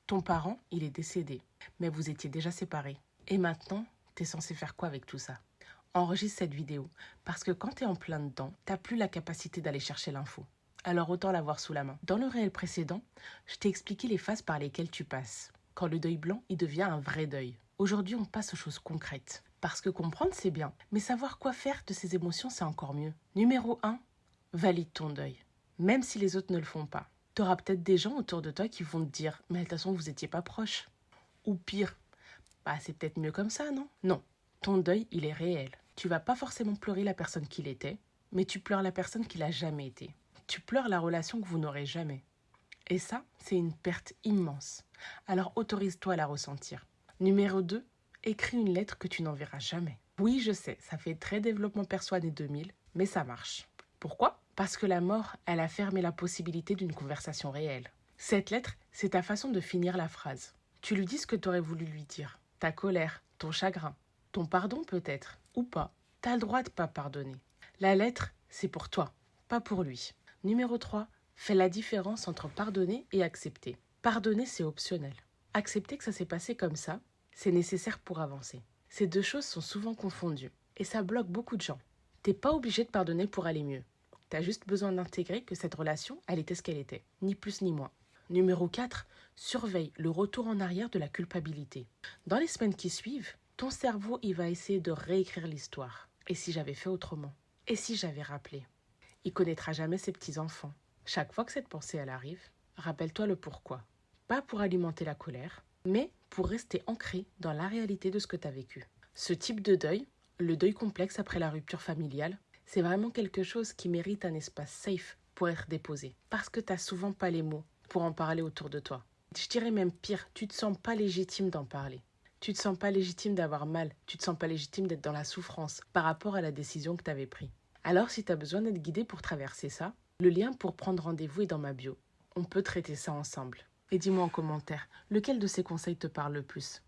Ton parent, il est décédé, mais vous étiez déjà séparés. Et maintenant, t'es censé faire quoi avec tout ça? Enregistre cette vidéo, parce que quand t'es en plein dedans, t'as plus la capacité d'aller chercher l'info. Alors autant l'avoir sous la main. Dans le réel précédent, je t'ai expliqué les phases par lesquelles tu passes. Quand le deuil blanc, il devient un vrai deuil. Aujourd'hui, on passe aux choses concrètes. Parce que comprendre, c'est bien, mais savoir quoi faire de ces émotions, c'est encore mieux. Numéro 1, valide ton deuil. Même si les autres ne le font pas. T'auras peut-être des gens autour de toi qui vont te dire « Mais de toute façon, vous étiez pas proches. » Ou pire, « Bah, c'est peut-être mieux comme ça, non ?» Non, ton deuil, il est réel. Tu vas pas forcément pleurer la personne qu'il était, mais tu pleures la personne qu'il a jamais été. Tu pleures la relation que vous n'aurez jamais. Et ça, c'est une perte immense. Alors autorise-toi à la ressentir. Numéro 2, écris une lettre que tu n'enverras jamais. Oui, je sais, ça fait très développement perso années 2000, mais ça marche. Pourquoi? Parce que la mort, elle a fermé la possibilité d'une conversation réelle. Cette lettre, c'est ta façon de finir la phrase. Tu lui dis ce que tu aurais voulu lui dire. Ta colère, ton chagrin, ton pardon peut-être, ou pas. T'as le droit de pas pardonner. La lettre, c'est pour toi, pas pour lui. Numéro 3, fais la différence entre pardonner et accepter. Pardonner, c'est optionnel. Accepter que ça s'est passé comme ça, c'est nécessaire pour avancer. Ces deux choses sont souvent confondues et ça bloque beaucoup de gens. T'es pas obligé de pardonner pour aller mieux. T'as juste besoin d'intégrer que cette relation, elle était ce qu'elle était, ni plus ni moins. Numéro 4, surveille le retour en arrière de la culpabilité. Dans les semaines qui suivent, ton cerveau, il va essayer de réécrire l'histoire. Et si j'avais fait autrement? Et si j'avais rappelé? Il connaîtra jamais ses petits-enfants. Chaque fois que cette pensée, elle arrive, rappelle-toi le pourquoi. Pas pour alimenter la colère, mais pour rester ancré dans la réalité de ce que tu as vécu. Ce type de deuil, le deuil complexe après la rupture familiale, c'est vraiment quelque chose qui mérite un espace safe pour être déposé. Parce que tu n'as souvent pas les mots pour en parler autour de toi. Je dirais même pire, tu te sens pas légitime d'en parler. Tu te sens pas légitime d'avoir mal. Tu te sens pas légitime d'être dans la souffrance par rapport à la décision que tu avais prise. Alors si tu as besoin d'être guidé pour traverser ça, le lien pour prendre rendez-vous est dans ma bio. On peut traiter ça ensemble. Et dis-moi en commentaire, lequel de ces conseils te parle le plus?